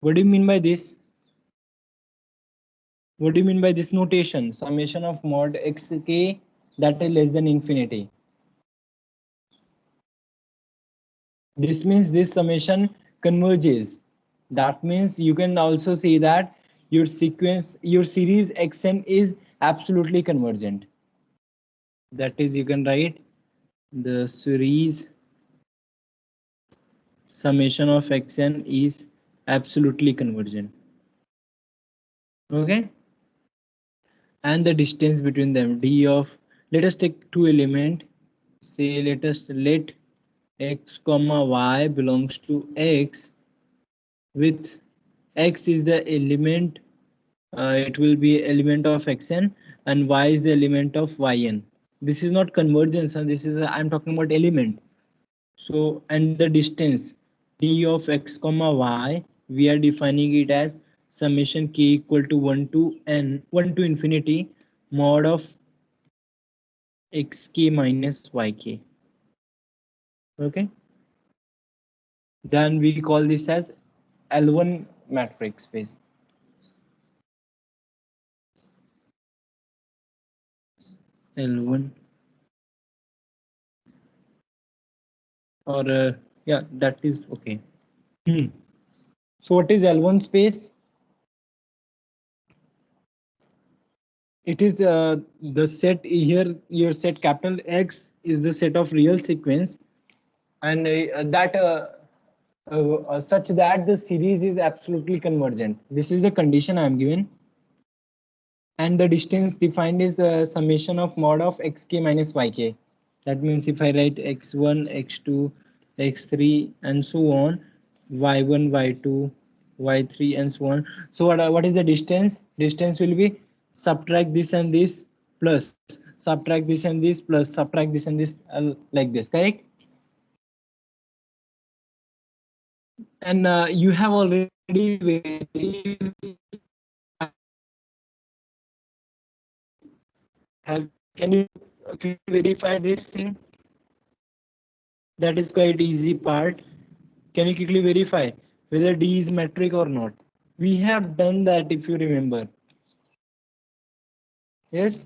What do you mean by this? What do you mean by this notation? Summation of mod xk that is less than infinity. This means this summation converges. That means you can also say that your sequence, your series xn is absolutely convergent. That is, you can write the series summation of xn is absolutely convergent. Okay, and the distance between them d of, let us take two element, say let x comma y belongs to x with x is the element, it will be element of xn and y is the element of yn. This is not convergence, this is I'm talking about element. So and the distance d of x comma y, we are defining it as summation k equal to 1 to n, 1 to infinity mod of xk minus yk. Okay, then we call this as L1 matrix space. L1 or yeah, that is okay. So what is L1 space? It is the set here, your set capital X is the set of real sequence, and that such that the series is absolutely convergent. This is the condition I am given, and the distance defined is the summation of mod of xk minus yk. That means if I write x1, x2, x3, and so on, y1, y2, y3, and so on. So what is the distance? Distance will be subtract this and this plus subtract this and this plus subtract this and this, like this, correct? And you have already can you verify this thing? That is quite easy part. Can you quickly verify whether D is metric or not? We have done that if you remember. Yes,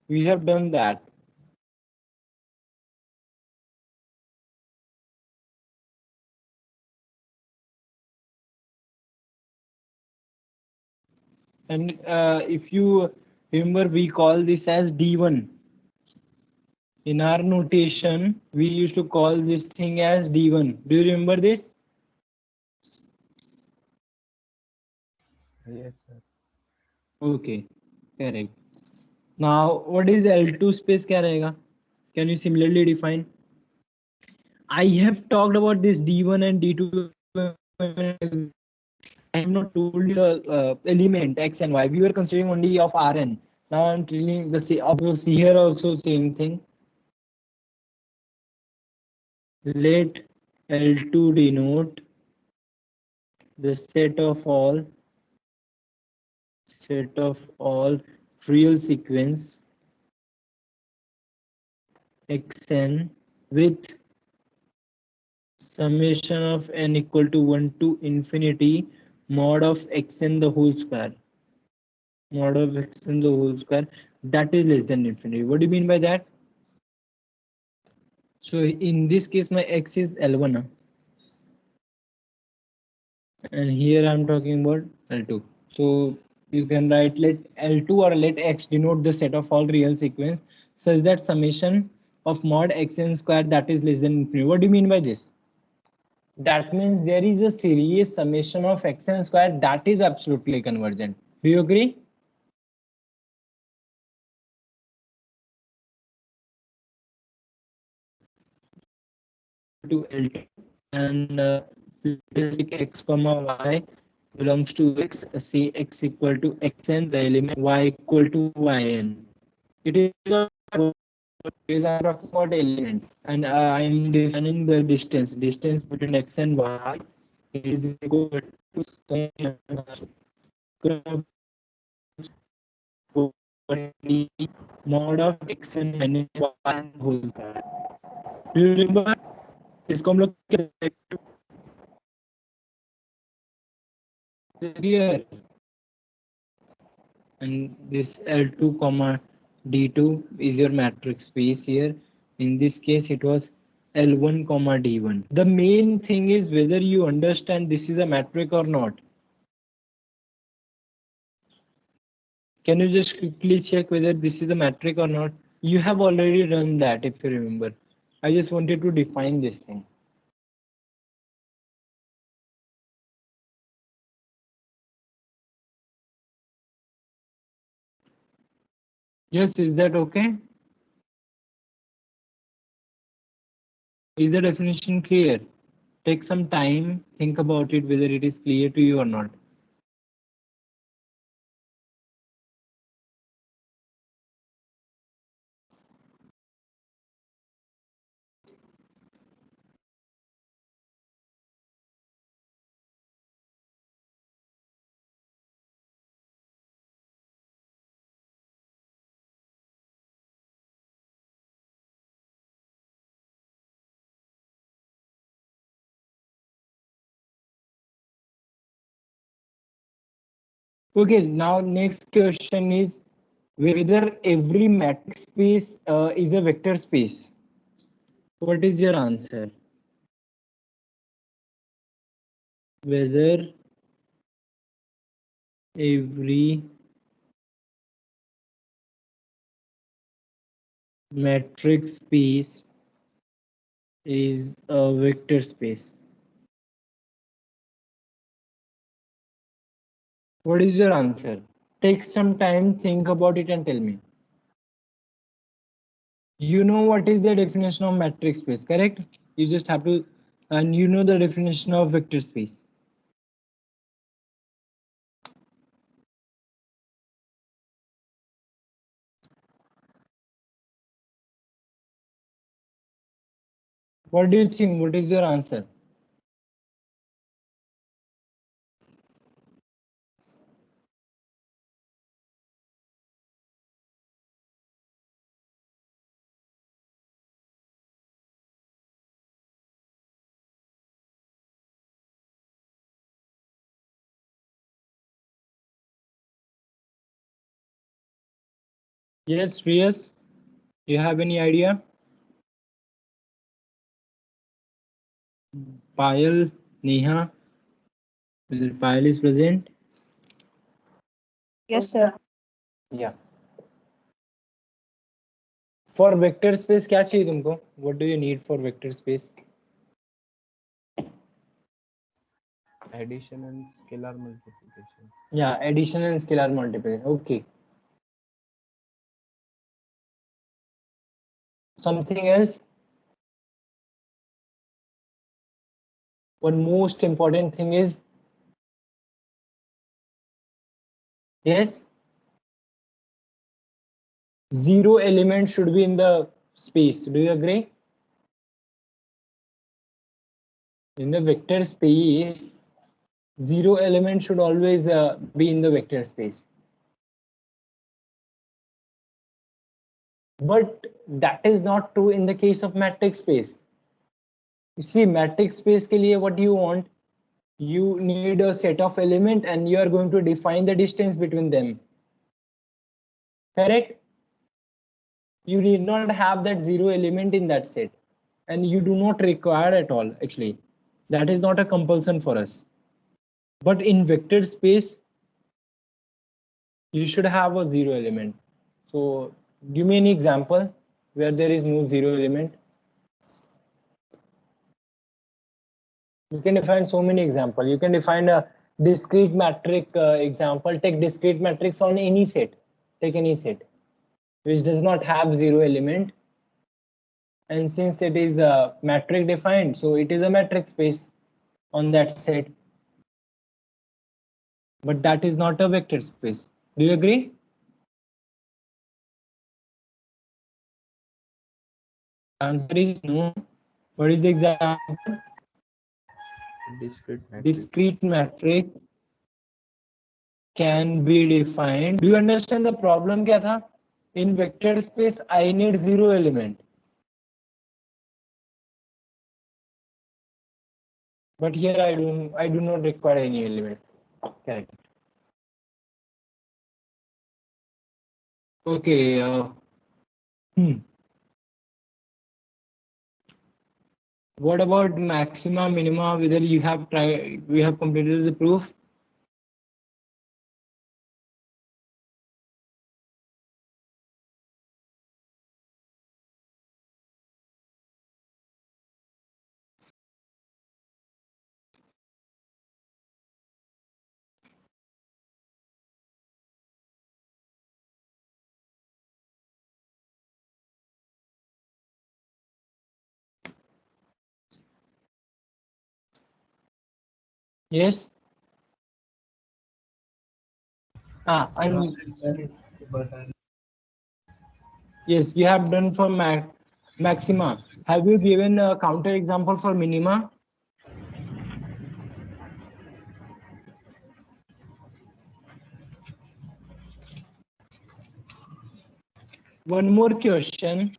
we have done that. And if you remember, we call this as D1. In our notation, we used to call this thing as D1. Do you remember this? Yes, sir. Okay, correct. Now, what is L2 space क्या रहेगा? Can you similarly define? I have talked about this D1 and D2. I have not told you the element X and Y. We were considering only of Rn. Now I'm telling the here also same thing. Let L2 denote the set of all real sequence xn with summation of n equal to 1 to infinity mod of xn the whole square. Mod of xn the whole square that is less than infinity. What do you mean by that? So in this case my x is L1 and here I'm talking about L2. So you can write let L2 or let X denote the set of all real sequence such that summation of mod xn square that is less than infinity. What do you mean by this? That means there is a series summation of xn square that is absolutely convergent. Do you agree? To L2 and x comma y belongs to x, say x equal to xn, the element y equal to yn. It is a talking about element, and I am defining the distance between x and y is equal to mod of x and minus y whole square. Do you remember? इसको हम लोग Here and this L2 comma D2 is your matrix space here. In this case it was L1 comma D1. The main thing is whether you understand this is a matrix or not. Can you just quickly check whether this is a matrix or not? You have already done that if you remember. I just wanted to define this thing. Yes, is that okay? Is the definition clear? Take some time, think about it whether it is clear to you or not. Okay, now next question is whether every matrix space is a vector space. What is your answer? Whether every matrix space is a vector space. What is your answer? Take some time, think about it and tell me. You know what is the definition of matrix space, correct? You just have to, and you know the definition of vector space. What do you think? What is your answer? Yes, Shreyas, you have any idea? Payal, Neha, whether Payal is present? Yes, sir. Yeah. For vector space क्या चाहिए तुमको? What do you need for vector space? Addition and scalar multiplication. Yeah, addition and scalar multiplication. Okay. Something else? One most important thing is, yes, zero element should be in the space. Do you agree? In the vector space, zero element should always be in the vector space. But that is not true in the case of matrix space. You see, matrix space के लिए what you want? You need a set of element and you are going to define the distance between them. Correct? You need not have that zero element in that set, and you do not require at all actually. That is not a compulsion for us. But in vector space, you should have a zero element. So give me an example where there is no zero element. You can define so many examples. You can define a discrete matrix example. Take discrete matrix on any set. Take any set which does not have zero element, and since it is a matrix defined, so it is a matrix space on that set. But that is not a vector space. Do you agree? Answer is no. What is the example? Discrete matrix. Discrete matrix can be defined. Do you understand the problem क्या था? In vector space, I need zero element. But here I do not require any element. Correct. Okay. Hmm. What about maxima, minima? Whether you have tried, we have completed the proof. Yes. And yes, you have done for maxima. Have you given a counter example for minima? One more question.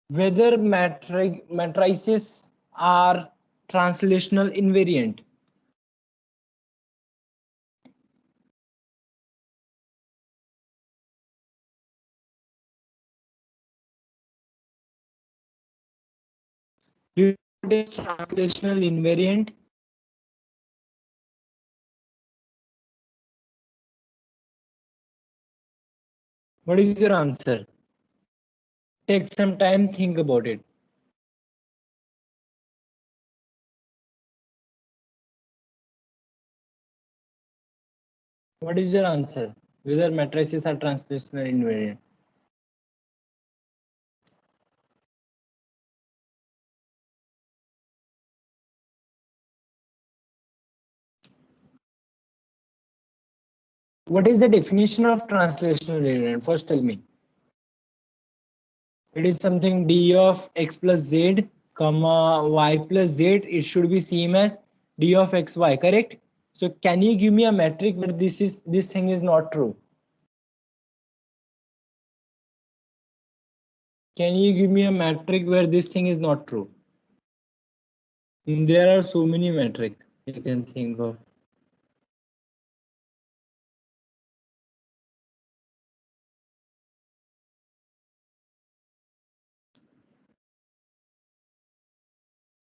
Whether matrices are translational invariant. Do you know what is translational invariant? What is your answer? Take some time, think about it. What is your answer? Whether matrices are translational invariant. What is the definition of translational invariant? First tell me. It is something d of x plus z, comma y plus z. It should be same as d of xy, correct? So can you give me a metric where this thing is not true? Can you give me a metric where this thing is not true? There are so many metric you can think of.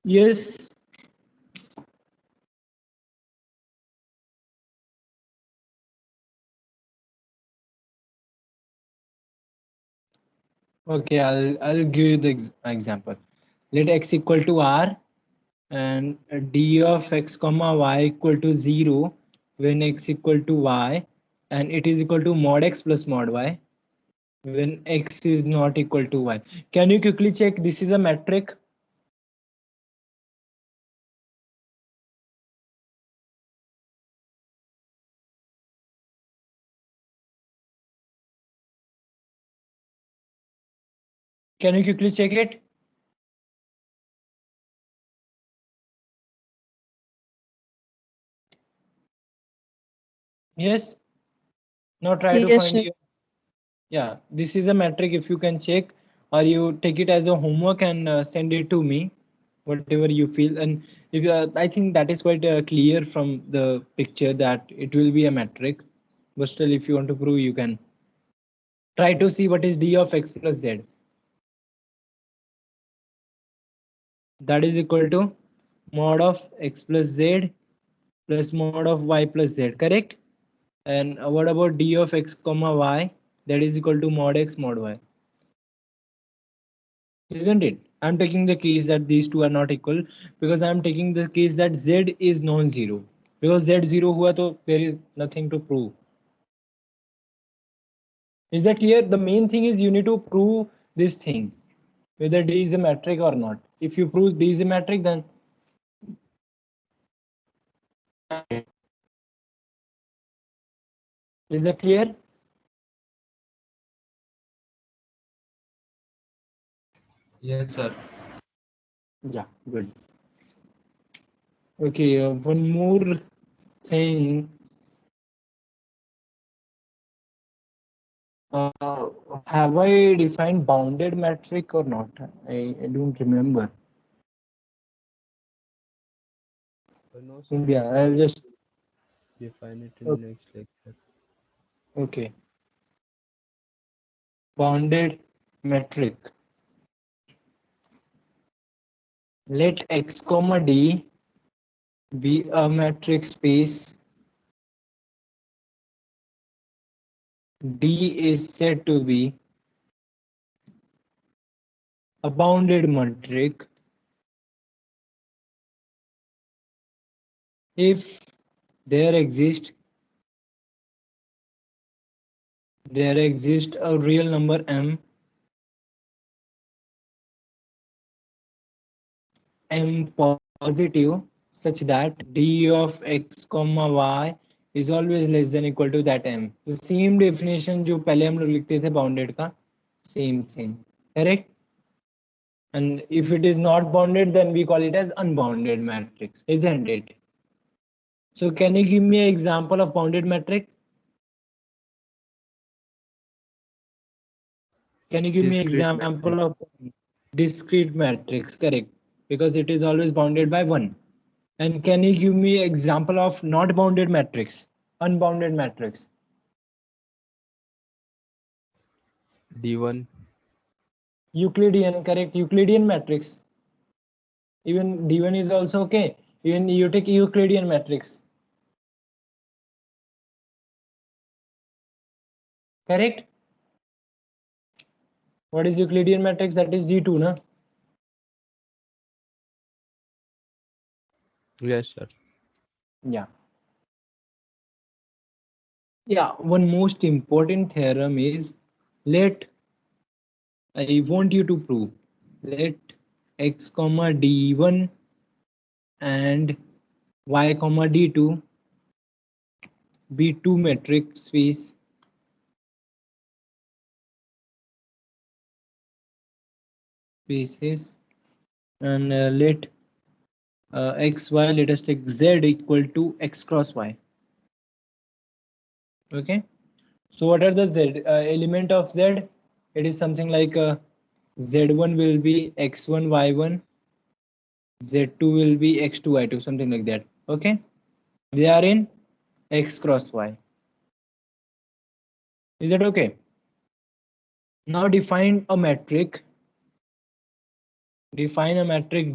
Yes. Okay, I'll give you the example. Let x equal to r and d of x comma y equal to 0 when x equal to y, and it is equal to mod x plus mod y when x is not equal to y. Can you quickly check this is a metric? Can you quickly check it? Yes. Now try to Yes, find sir. your. Yeah, this is a metric. If you can check, or you take it as a homework and send it to me, whatever you feel. And if I think that is quite clear from the picture that it will be a metric. But still, if you want to prove, you can try to see what is d of x plus z. That is equal to mod of x plus z plus mod of y plus z. Correct? And what about d of x comma y? That is equal to mod x mod y. Isn't it? I'm taking the case that these two are not equal because I'm taking the case that z is non-zero. Because z zero hua to there is nothing to prove. Is that clear? The main thing is you need to prove this thing, whether d is a metric or not. If you prove d is a metric, then is that clear? Yes, sir. Yeah, good. Okay, one more thing. Uh, have I defined bounded metric or not? I don't remember. No, sir. Yeah, I'll just Define it in Okay. next lecture. Okay. Bounded metric. Let X comma D be a metric space. D is said to be a bounded metric if there exists a real number m positive such that d of x comma y is always less than equal to that m. The same definition जो पहले हम लोग लिखते थे bounded का, same thing, correct? And if it is not bounded, then we call it as unbounded matrix, isn't it? So can you give me an example of bounded metric? Can you give me Discrete example matrix. of discrete matrix? Correct, because it is always bounded by 1. And can you give me example of not bounded matrix, unbounded matrix? D1. Euclidean, correct, Euclidean matrix. Even D1 is also okay. Even you take Euclidean matrix. Correct? What is Euclidean matrix? That is D2, na? Yes, sir. Yeah. Yeah, one most important theorem is let, I want you to prove, let x comma d1 and y comma d2 be two metric spaces and let x y, let us take z equal to x cross y. Okay, so what are the z element of z? It is something like z1 will be x1 y1, z2 will be x2 y2, something like that. Okay, they are in x cross y. Is that okay? Now define a metric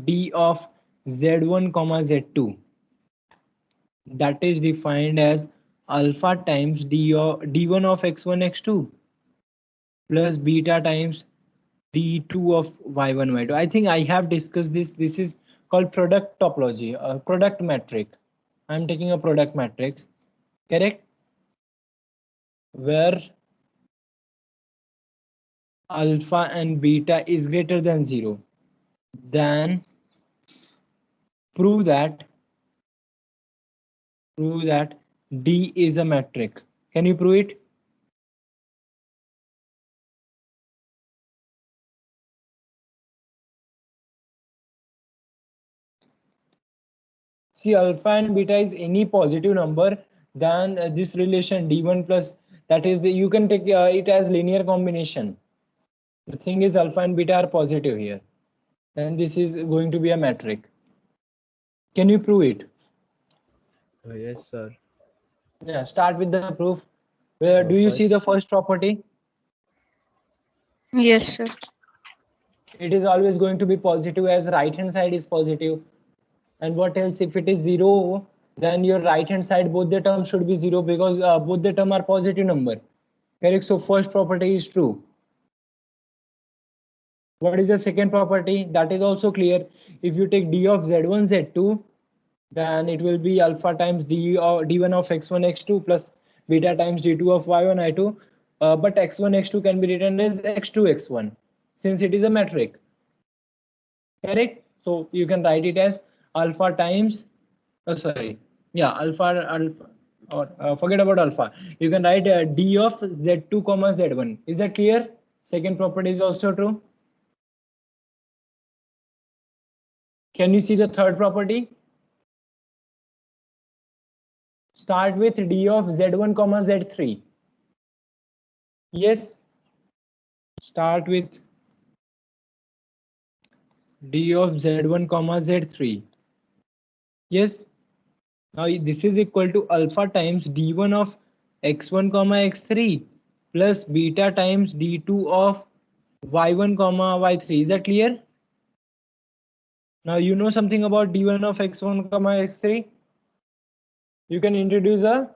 d of z1 comma z2, that is defined as alpha times d1 of x1 x2 plus beta times d2 of y1 y2. I think I have discussed this. This is called product topology, product metric. I'm taking a product matrix, correct, where alpha and beta is greater than 0. Then prove that D is a metric. Can you prove it? See, alpha and beta is any positive number, then this relation d1 plus, that is, you can take it as linear combination. The thing is alpha and beta are positive here, and this is going to be a metric. Can you prove it? Yes, sir. Yeah, start with the proof. Where do you First, see the first property? Yes, sir. It is always going to be positive as right hand side is positive. And what else? If it is 0, then your right hand side both the terms should be 0 because both the term are positive number. Correct. So first property is true. What is the second property? That is also clear. If you take d of z1 z2, then it will be alpha times d1 of x1 x2 plus beta times d2 of y1 y2. But x1 x2 can be written as x2 x1 since it is a metric. Correct. So you can write it as alpha times, sorry, yeah, alpha or forget about alpha. You can write d of z2 comma z1. Is that clear? Second property is also true. Can you see the third property? Start with d of z1 comma z3. Yes, start with d of z1 comma z3. Yes, Now this is equal to alpha times d1 of x1 comma x3 plus beta times d2 of y1 comma y3. Is that clear? Now you know something about d1 of x1 comma x3. You can introduce a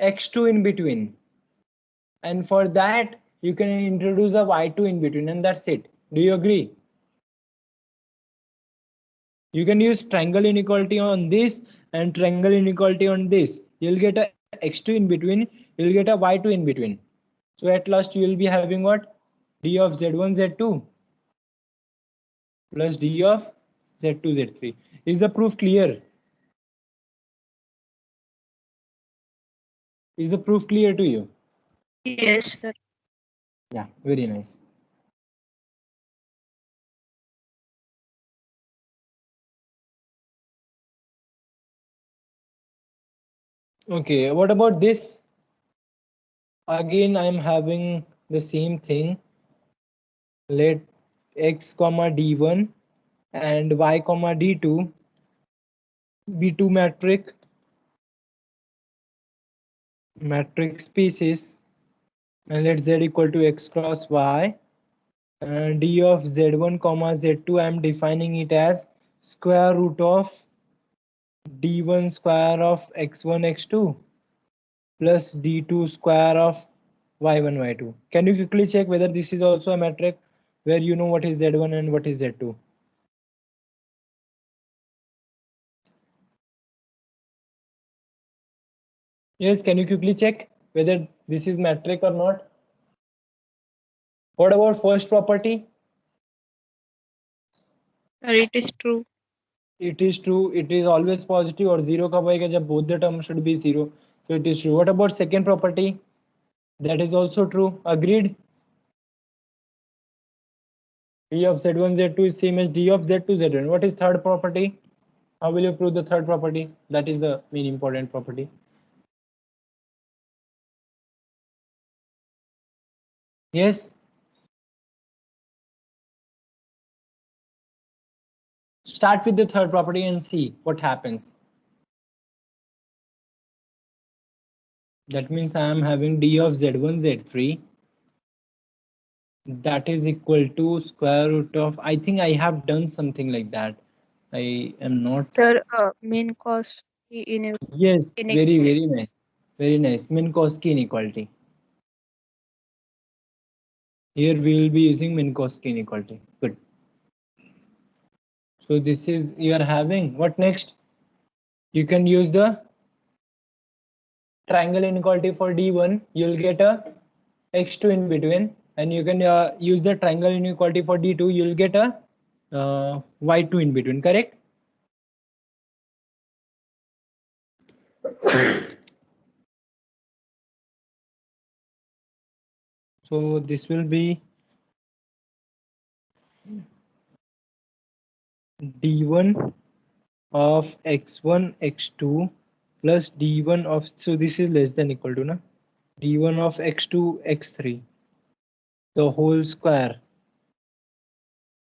x2 in between, and for that you can introduce a y2 in between, and that's it. Do you agree? You can use triangle inequality on this and triangle inequality on this. You'll get a x2 in between, you'll get a y2 in between. So at last you will be having what? D of z1 z2 plus d of z2 z3. Is the proof clear? Is the proof clear to you? Yes, sir. Yeah, very nice. Okay, what about this? Again, I am having the same thing. Let x comma d1 and y comma d2 be two matrix spaces, and let z equal to x cross y, and d of z1 comma z2 I am defining it as square root of d1 square of x1 x2 plus d2 square of y1 y2. Can you quickly check whether this is also a matrix where you know what is z1 and what is z2? Yes, can you quickly check whether this is metric or not? What about first property? Sir, it is true. It is true. It is always positive, or zero कब आएगा जब both the terms should be zero. So it is true. What about second property? That is also true. Agreed. D of z1 z2 is same as d of z2 z1. What is third property? How will you prove the third property? That is the main important property. Yes. Start with the third property and see what happens. That means I am having d of z1 z3, that is equal to square root of, I think I have done something like that. I am not. Sir, mean cos in Yes, very, inequality. very nice. Very nice. Minkowski inequality. Here we will be using Minkowski inequality. Good. So this is, you are having what next? You can use the triangle inequality for d1. You'll get a x2 in between, and you can use the triangle inequality for d2. You'll get a y2 in between. Correct? So this will be d1 of x1 x2 plus d1 of, so this is less than equal to na, d1 of x2 x3 the whole square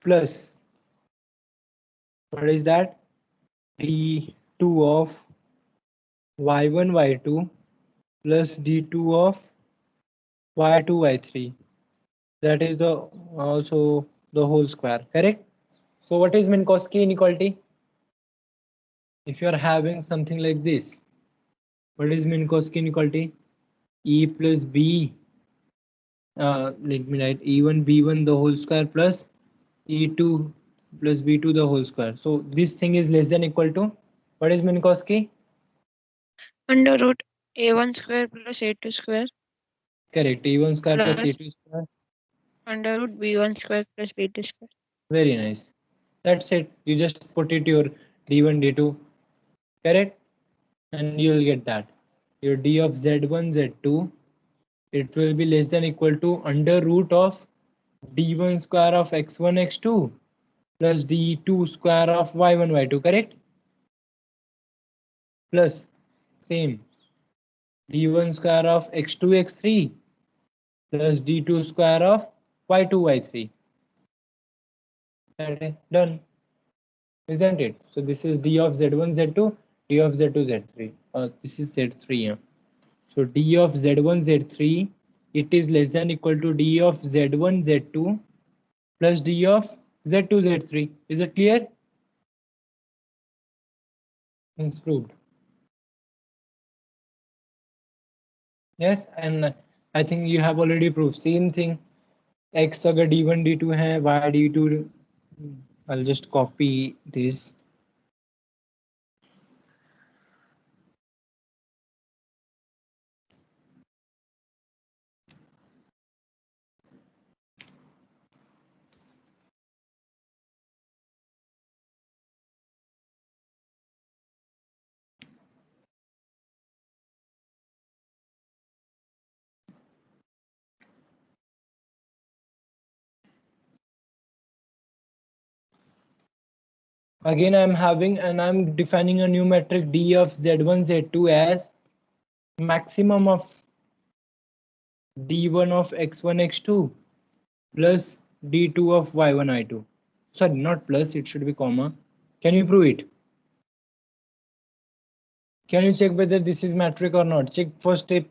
plus, what is that, d2 of y1 y2 plus d2 of y2 y3, that is the also the whole square. Correct? So what is Minkowski inequality? If you are having something like this, what is Minkowski inequality? E plus b, let me write e1 b1 the whole square plus e2 plus b2 the whole square. So this thing is less than equal to, what is Minkowski? Under root a1 square plus a2 square Correct, e1 square plus plus e2 square. under root b1 square plus b2 square. Very nice. That's it. You just put it your d1 d2, correct, and you will get that your d of z1 z2, it will be less than equal to under root of d1 square of x1 x2 plus d2 square of y1 y2. Correct? Plus same d1 square of x2 x3 plus d2 square of y2 y3. That is done, isn't it? So this is d of z1 z2, D of Z2 Z3. This is Z3. Yeah. So D of Z1 Z3, it is less than equal to D of Z1 Z2 plus D of Z2 Z3. Is it clear? It's proved. Yes, and I think you have already proved same thing. X अगर D1 D2 है, Y D2. I'll just copy this. Again, I'm defining a new metric D of Z1 Z2 as maximum of D1 of X1 X2 plus D2 of Y1 I2. Sorry, not plus, it should be comma. Can you prove it? Can you check whether this is metric or not? Check first step.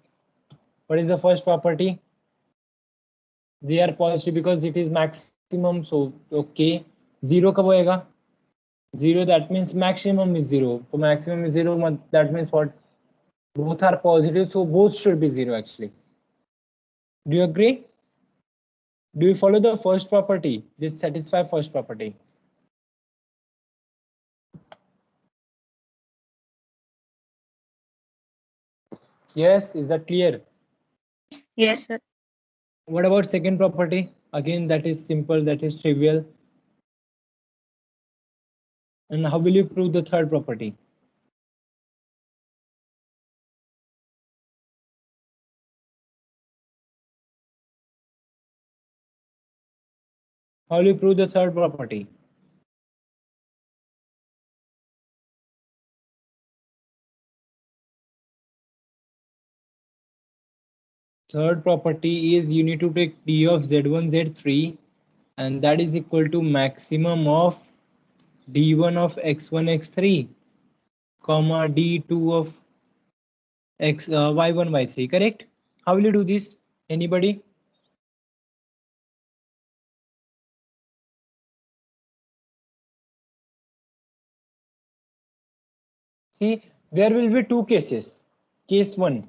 What is the first property? They are positive because it is maximum. So okay, zero कब होएगा? Zero, that means maximum is zero. So maximum is zero. That means what? Both are positive, so both should be zero actually. Do you agree? Do you follow the first property? Did satisfy first property? Yes, is that clear? Yes, sir. What about second property? Again, that is simple, that is trivial. And how will you prove the third property? How will you prove the third property? Third property is you need to take D of Z1 Z3 and that is equal to maximum of D1 of X1 X3 comma D2 of Y1 Y3, correct? How will you do this? Anybody? See, there will be two cases. Case 1,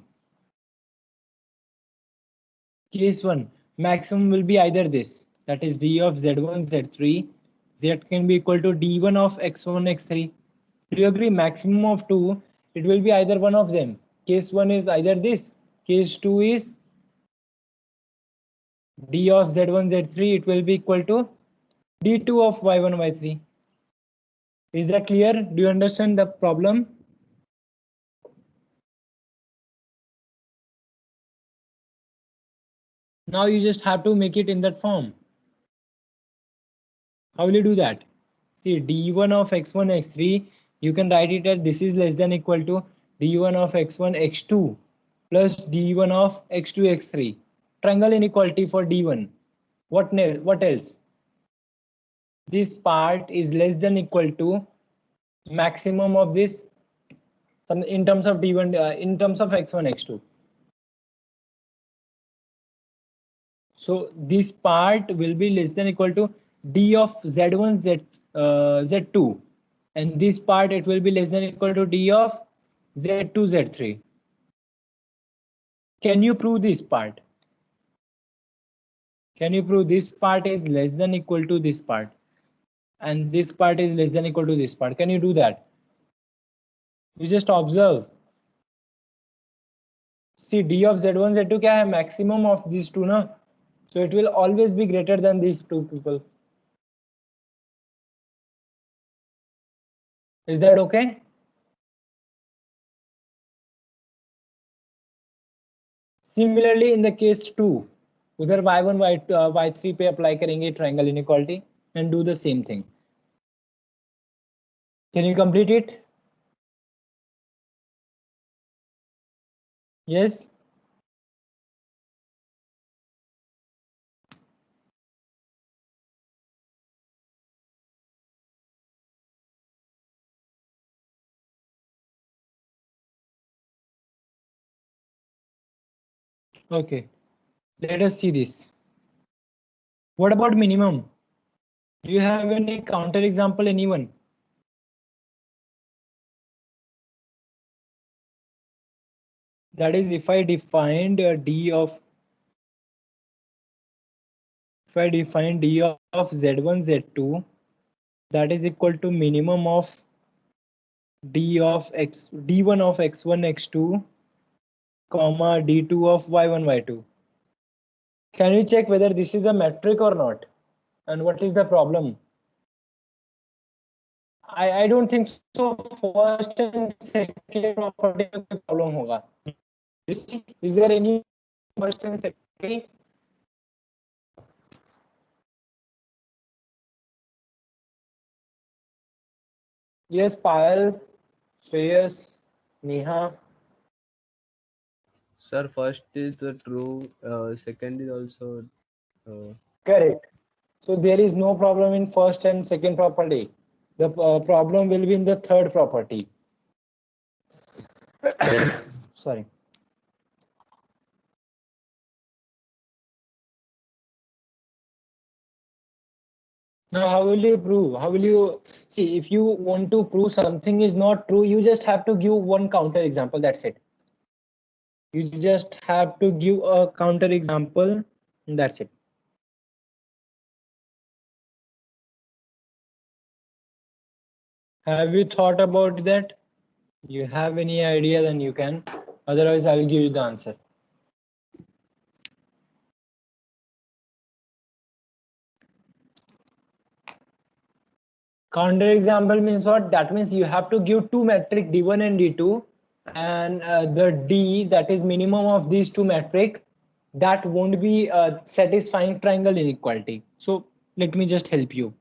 maximum will be either this, that is D of Z1 Z3, that can be equal to D1 of X1 X3. Do you agree? Maximum of two, it will be either one of them. Case 1 is either this, case 2 is D of Z1 Z3, it will be equal to D2 of Y1 Y3. Is that clear? Do you understand the problem? Now you just have to make it in that form. How will you do that? See, D1 of X1 X3, you can write it as this is less than equal to D1 of X1 X2 plus D1 of X2 X3. Triangle inequality for D1. What else? This part is less than equal to maximum of this in terms of D1 in terms of X1 X2. So this part will be less than equal to D of Z1 Z2 and this part it will be less than equal to D of Z2 Z3. Can you prove this part? Can you prove this part is less than equal to this part and this part is less than equal to this part? Can you do that? You just observe. See, D of Z1 Z2 क्या है? Maximum of these two ना, so it will always be greater than these two people. Is that okay? Similarly in the case 2, उधर y1 y3 पे apply करेंगे triangle inequality and do the same thing. Can you complete it? Yes. Okay, let us see this. What about minimum? Do you have any counter example, anyone? That is, if I defined d of z1 z2, that is equal to minimum of d of x d1 of x1 x2 comma d2 of y1 y2. Can you check whether this is a metric or not, and what is the problem? I don't think so. First and second property में कोई problem होगा. Is there any first and second? Yes, Payal, Shreyas, Neha. Sir, first is true. Second is also Correct. So there is no problem in first and second property. The problem will be in the third property. Sorry. Now, how will you prove? How will you see if you want to prove something is not true? You just have to give one counter example. That's it. You just have to give a counter example. And that's it. Have you thought about that? You have any idea, then you can. Otherwise, I will give you the answer. Counter example means what? That means you have to give two metric d1 and d2, and the d, that is minimum of these two metric, that won't be satisfying triangle inequality. So let me just help you.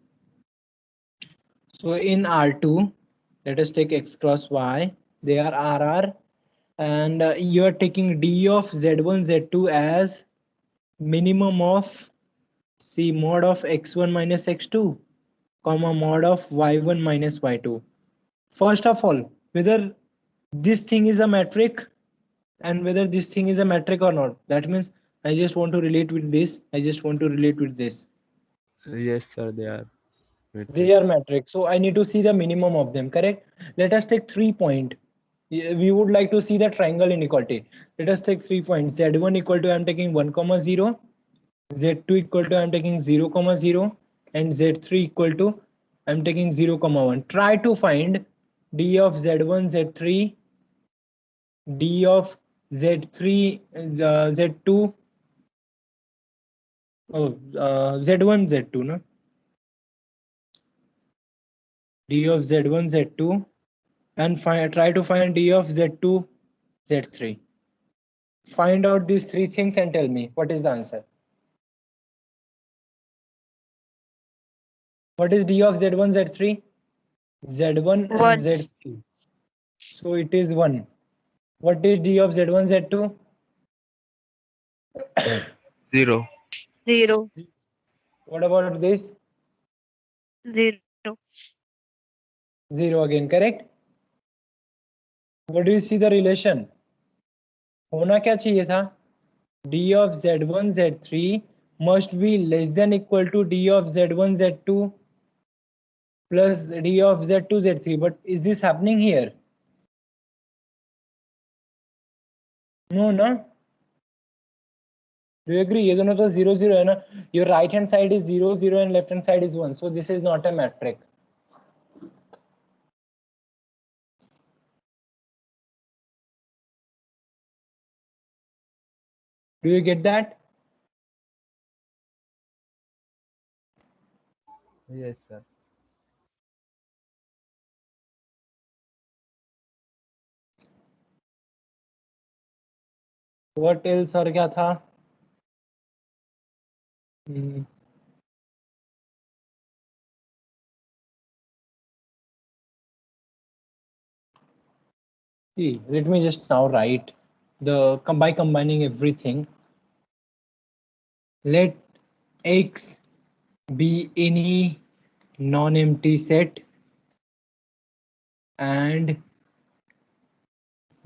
So in R2, let us take x cross y. They are RR, and you are taking d of z1 z2 as minimum of c mod of x1 minus x2 comma mod of y1 minus y2. First of all, whether this thing is a metric and whether this thing is a metric or not. That means I just want to relate with this. I just want to relate with this. yes, sir. They are metric. They are metric. So I need to see the minimum of them, correct? Let us take 3 point. We would like to see the triangle inequality. Let us take 3 points. Z1 equal to I'm taking 1 comma 0. Z2 equal to I'm taking 0 comma 0. And Z3 equal to I'm taking 0 comma 1. Try to find D of Z1 Z3, D of Z3 Z2, Z1 Z2, no? D of Z1 Z2, and try to find D of Z2 Z3. Find out these three things and tell me what is the answer. What is D of Z1 Z3? Z1 and 1. Z3. So it is 1. What is D of Z1 Z2? 0. 0. What about this? 0. 0 again, correct? What do you see the relation? होना क्या चाहिए था? D of Z1 Z3 must be less than equal to D of Z1 Z2 plus D of Z2 Z3. But is this happening here? No, no. Do you agree? ये दोनों तो 0 0 है ना. Your right hand side is 0 0 and left hand side is 1. So this is not a metric. Do you get that? Yes, sir. What else और क्या था? Hmm. See, let me just now write the by combining everything. Let X be any non-empty set and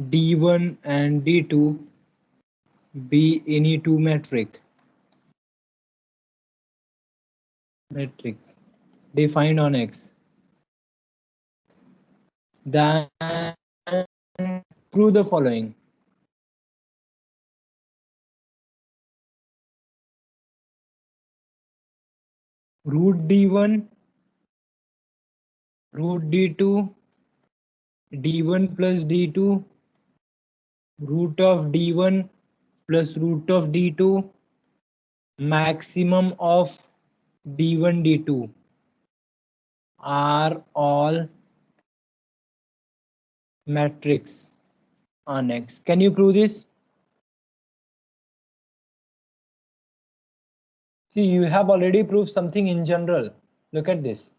D1 and D2 be any two matrix defined on X, then prove the following. Root D1, root D2, D1 plus D2, root of D1 plus root of D2, maximum of D1, D2 are all matrix on X. Can you prove this? See, you have already proved something in general. Look at this.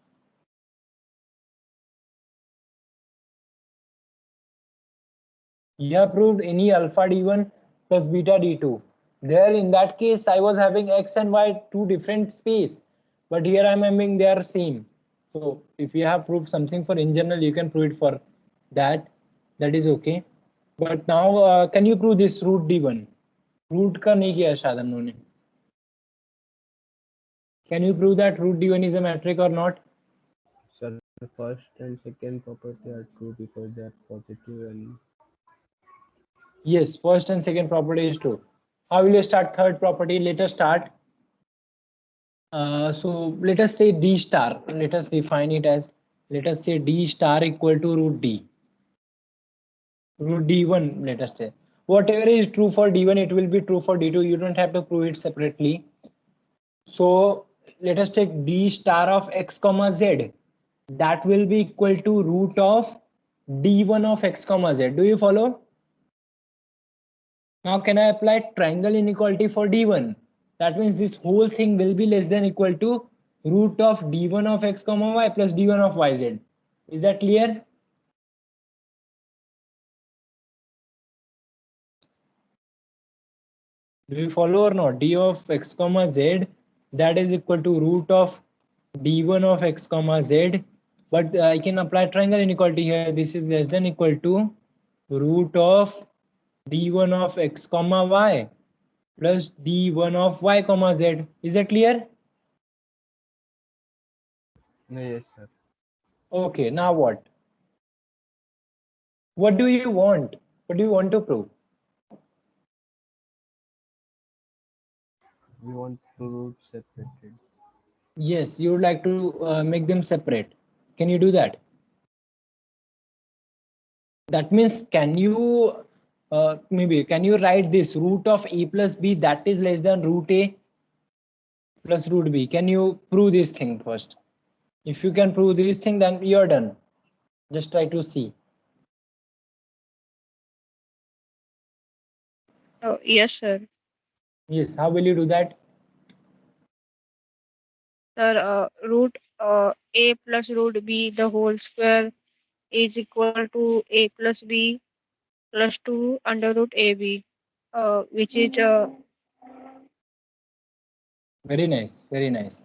You have proved any alpha D1 plus beta D2. There in that case, I was having X and Y two different space, but here I'm having they are same. So if you have proved something for in general, you can prove it for that. That is okay. But now, can you prove this root D1? Root का नहीं किया शायद हम लोगों ने. Can you prove that root D1 is a matrix or not? Sir, the first and second property are true because they are positive and Yes, first and second property is true. How will you start third property? Let us start. So let us say D star. Let us define it as, let us say D star equal to root D. Root D1, let us say. Whatever is true for D1, it will be true for D2. You don't have to prove it separately. So let us take D star of X comma Z. That will be equal to root of D1 of X comma Z. Do you follow? Now can I apply triangle inequality for D1? That means this whole thing will be less than equal to root of D1 of X comma Y plus D1 of YZ. Is that clear? Do you follow or not? D of X comma Z, that is equal to root of D1 of X comma Z. But I can apply triangle inequality here. This is less than equal to root of D1 of X comma Y plus D1 of Y comma Z. Is that clear? no, yes, sir. Okay, now what? What do you want? What do you want to prove? We want two roots separated. Yes, you would like to make them separate. Can you do that? That means, can you maybe can you write this root of a plus b that is less than root a plus root b? Can you prove this thing first? If you can prove this thing, then you're done. Just try to see. Oh, yes, sir. Yes, how will you do that? Sir, root a plus root b the whole square is equal to a plus b plus 2 under root ab, which is Very nice, very nice.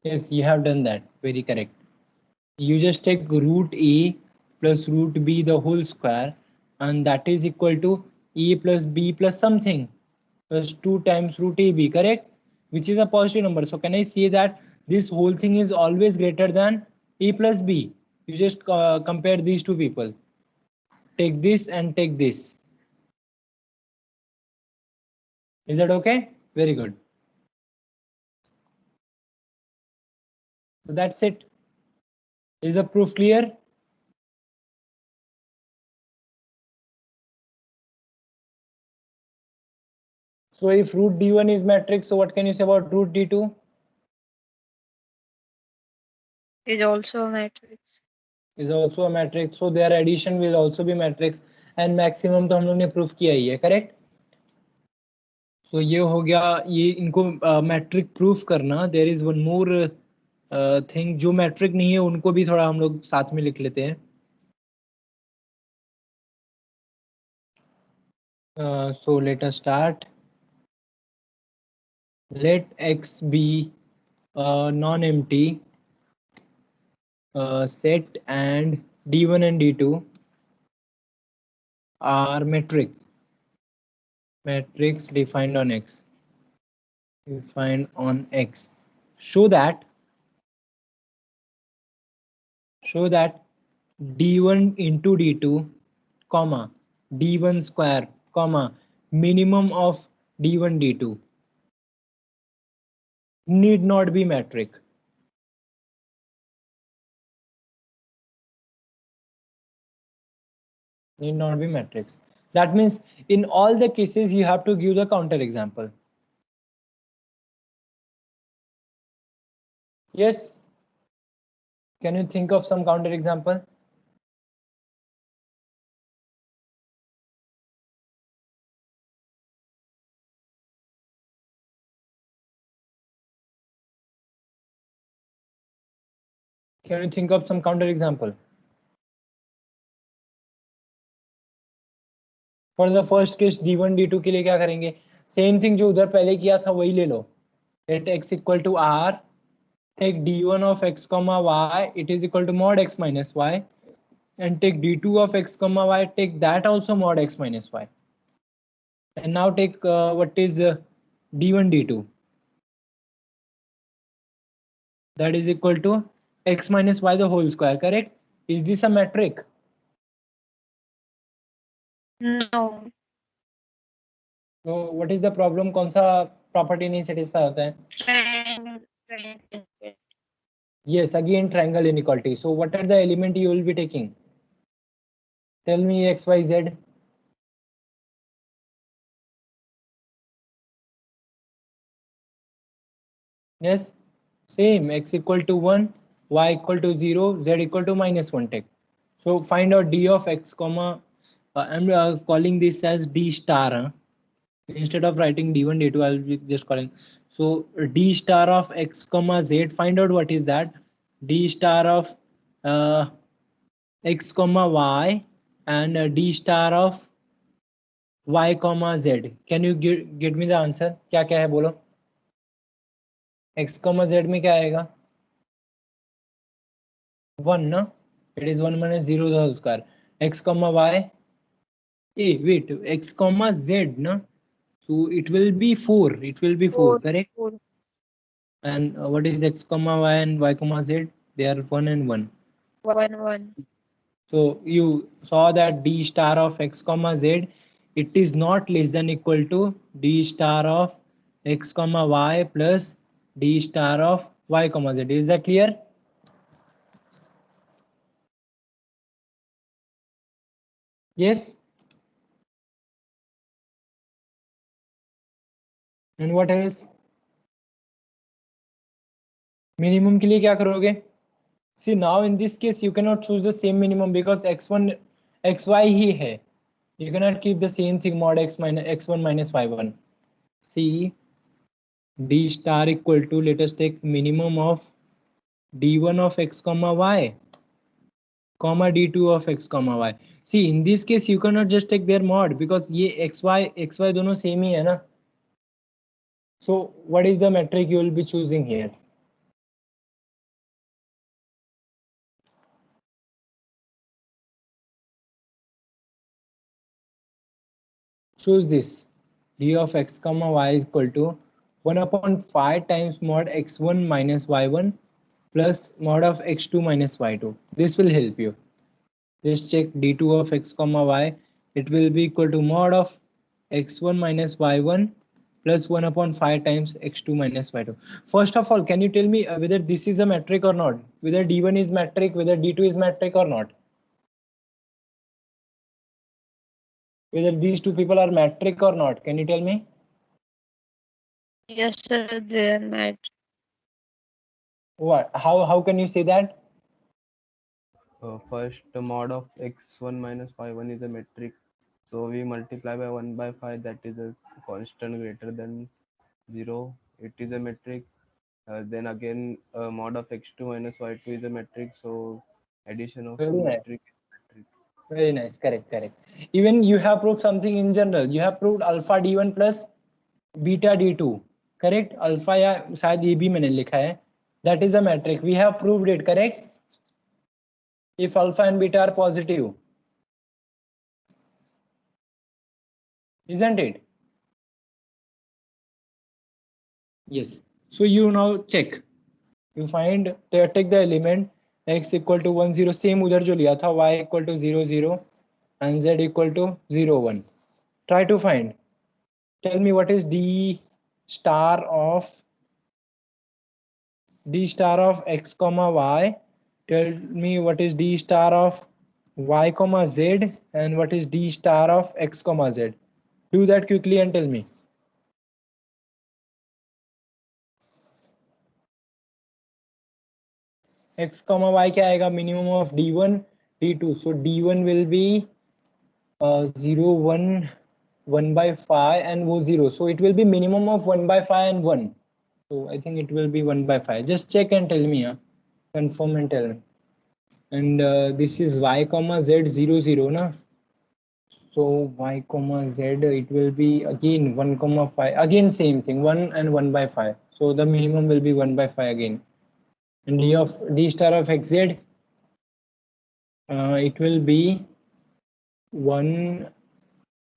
Yes, you have done that. Very correct. You just take root a plus root b the whole square, and that is equal to a plus b plus something plus 2 times root ab, correct? Which is a positive number. So can I say that this whole thing is always greater than a plus b? You just compare these two people. Take this and take this. Is that okay? Very good. So that's it. Is the proof clear? So if root d1 is matrix, so what can you say about root d2? is also a matrix. Is also a matrix, so their addition will also be matrix, and maximum तो हम लोग ने proof किया ही है, correct? सो ये हो गया, ये इनको मैट्रिक प्रूफ करना. There is one more thing, जो मैट्रिक नहीं है उनको भी थोड़ा हम लोग साथ में लिख लेते हैं. So let us start. Let x be non-empty set and d1 and d2 are metric. matrix defined on X. Defined on X. Show that D1 into D2, comma, D1 square, comma, minimum of D1, D2 need not be metric. Need not be matrix. That means in all the cases you have to give the counter example. Yes. Can you think of some counter example? Can you think of some counter example? For the first case D1 D2 के लिए क्या करेंगे? Same thing जो उधर पहले किया था वही ले लो. Let x equal to r. Take d1 of x comma y. It is equal to mod x minus y. And take d2 of x comma y. Take that also mod x minus y. And now take what is d1 d2. That is equal to x minus y the whole square, correct? Is this a metric? No. So what is the problem? कौन सा property नहीं satisfy होता है? Triangle. Yes, again triangle inequality. So what are the element you will be taking? Tell me x, y, z. Yes, same, x equal to 1, y equal to 0, z equal to -1 take. So find out d of x comma, I'm calling this as d star. Instead of writing d1 d2 I'll be just calling. So d star of x comma z, find out what is that. D star of x comma y and d star of y comma z. Can you get me the answer? क्या क्या है बोलो. x comma z में क्या आएगा? 1 ना. It is 1 minus 0 the whole square. X comma y. Wait, x comma z na. So it will be 4. It will be 4, correct? 4. And what is x comma y and y comma z? They are 1 and 1. 1 1. So you saw that d star of x comma z, it is not less than equal to d star of x comma y plus d star of y comma z. Is that clear? Yes. And what else? Minimum के लिए क्या करोगे? See, now in this case you cannot choose the same minimum because x1 xy ही है. You cannot keep the same thing mod x minus x1 minus y1. See, d star equal to, let us take minimum of d1 of x comma y comma d2 of x comma y. See, in this case you cannot just take their mod because ये xy दोनों same ही है ना. So what is the metric you will be choosing here? Choose this. D of x comma y is equal to 1 upon 5 times mod x1 minus y1 plus mod of x2 minus y2. This will help you. Just check d2 of x comma y. It will be equal to mod of x1 minus y1 plus 1 upon 5 times x2 minus y2. First of all, can you tell me whether this is a metric or not? Whether d1 is metric, whether d2 is metric or not? Whether these two people are metric or not? Can you tell me? Yes, sir, they are met. What? How can you say that? First, the mod of x1 minus y1 is a metric. So we multiply by 1 by 5, that is a constant greater than 0. It is a metric. Then again, mod of x2 minus y2 is a metric. So addition of Very two nice. metric is metric. Very nice. Correct. Correct. Even you have proved something in general. You have proved alpha d1 plus beta d2. Correct. Alpha या शायद ये भी मैंने लिखा है. That is a metric. We have proved it. Correct. If alpha and beta are positive, isn't it? Yes. So you now check. You find take the element x equal to 1 0 same उधर जो लिया था y equal to 0 0 and z equal to 0 1. Try to find. Tell me what is d star of x comma y. Tell me what is d star of y comma z and what is d star of x comma z. Do that quickly and tell me. X comma y क्या आएगा? Minimum of d1 d2. So d1 will be 0 1 1 by 5 and wo 0. So it will be minimum of 1 by 5 and 1. So I think it will be 1 by 5. Just check and tell me. Confirm and tell me. And this is y comma z 0 0 na. So y comma z it will be again 1 comma 5. Again same thing, 1 and 1 by 5. So the minimum will be 1 by 5 again. And d star of xz it will be 1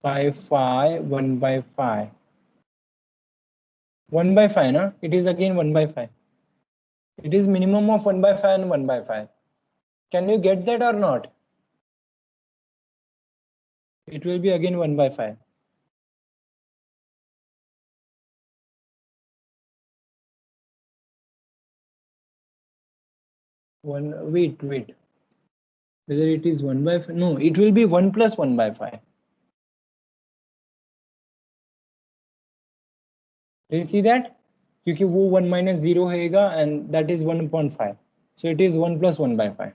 by 5 1 by 5. 1 by 5 na? It is again 1 by 5. It is minimum of 1 by 5 and 1 by 5. Can you get that or not? It will be again 1 by 5. Wait. Whether it is 1 by 5? No, it will be 1 plus 1 by 5. Do you see that? क्योंकि वो 1 minus 0 होएगा and that is 1.5. So it is 1 plus 1 by 5.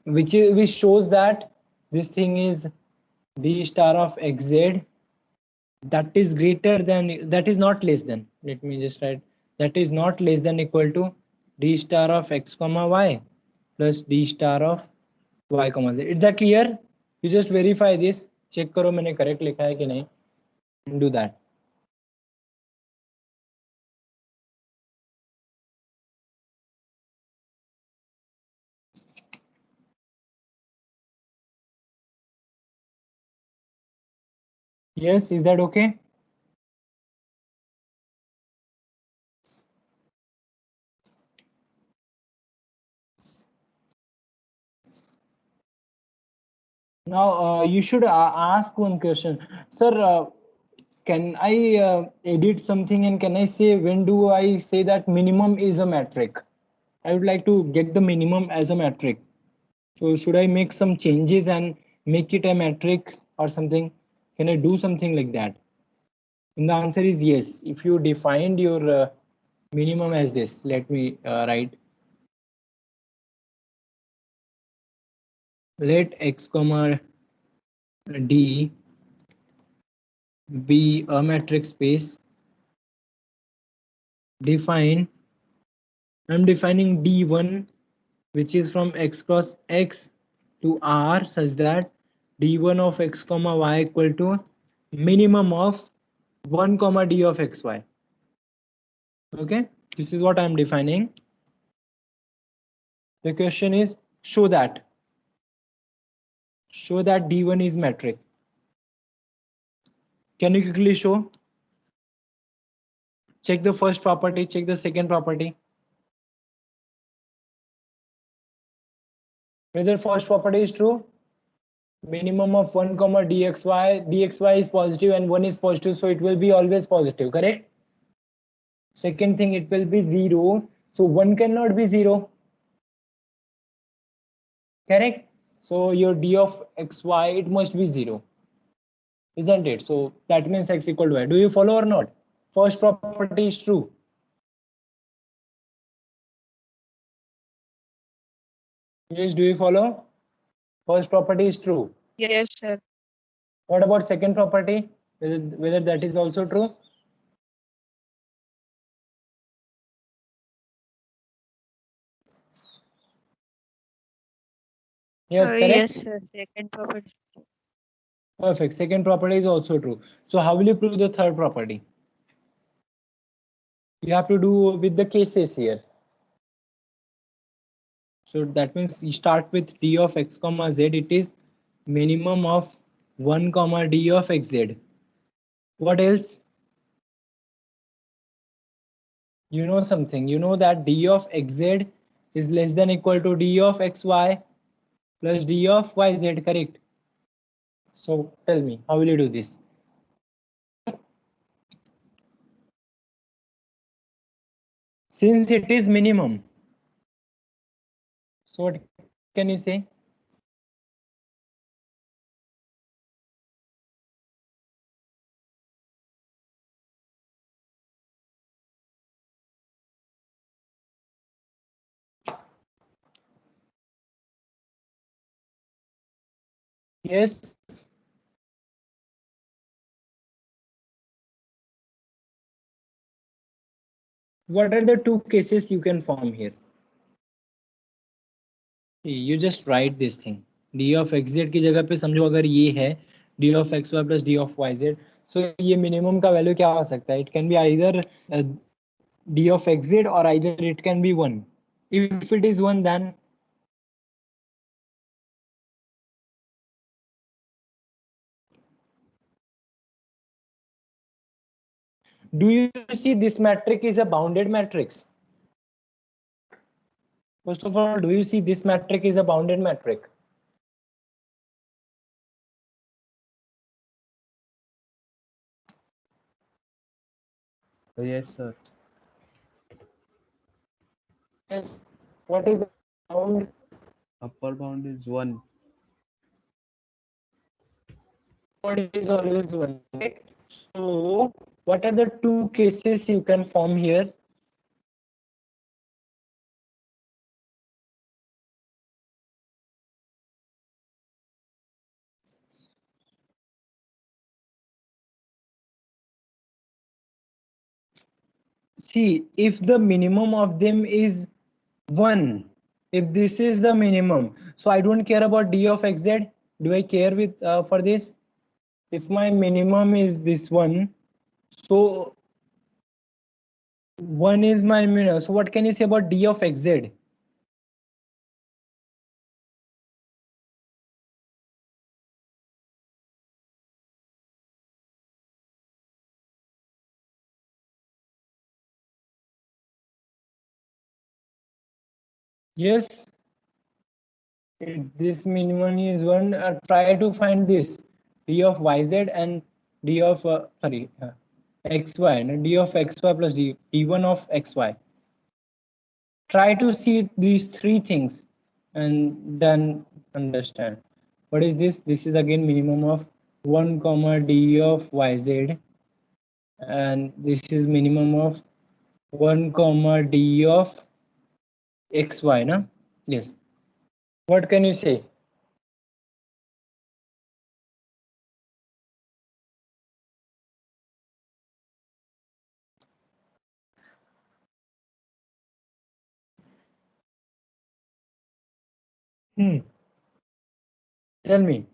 Which shows that this thing is d star of xz that is greater than, that is not less than, let me just write, that is not less than equal to d star of x comma y plus d star of y comma z. Is that clear? You just verify this, check करो मैंने correct लिखा है कि नहीं. Do that. Yes, is that okay? Now you should ask one question, sir. Can I edit something and can I say, when do I say that minimum is a metric? I would like to get the minimum as a metric. So should I make some changes and make it a metric or something? Can I do something like that? And the answer is yes. If you defined your minimum as this, let me write. Let x comma d be a metric space. Define. I'm defining d1, which is from x cross x to r, such that d1 of x comma y equal to minimum of 1 comma d of xy. Okay, this is what I'm defining. The question is, show that d1 is metric. Can you quickly show? Check the first property, check the second property. Whether first property is true, minimum of 1 comma dxy is positive and 1 is positive, so it will be always positive, correct? Second thing, it will be 0, so 1 cannot be 0, correct? So your d of xy, it must be 0, isn't it? So that means x equal to y. Do you follow or not? First property is true. Yes, do you follow? First property is true. Yes, sir. What about second property? Whether that is also true? Yes, correct? Yes, sir. Second property. Perfect. Second property is also true. So how will you prove the third property? You have to do with the cases here. So that means you start with d of x comma z. It is minimum of 1 comma d of xz. What else? You know something, you know that d of xz is less than equal to d of xy plus d of yz, correct? So tell me, how will you do this? Since it is minimum, so what can you say? Yes. What are the two cases you can form here? You just write this thing. d of xz की जगह पे समझो अगर ये है d of xy plus d of yz, so ये minimum का value क्या हो सकता है? It can be either d of xz or either it can be 1. If it is 1, then do you see this matrix is a bounded matrix? First of all, do you see this matrix is a bounded matrix? Yes, sir. Yes. What is the bound? Upper bound is 1. What is always 1, right? So what are the two cases you can form here? See, if the minimum of them is 1, if this is the minimum, so I don't care about d of xz. Do I care with for this? If my minimum is this one, so 1 is my minimum. So what can you say about d of xz? Yes, if this minimum is 1, try to find this d of yz and d of xy, and d of xy plus d1 of xy. Try to see these three things and then understand. What is this? This is again minimum of 1 comma d of yz, and this is minimum of 1 comma d of xy, no? Yes. What can you say? Tell me.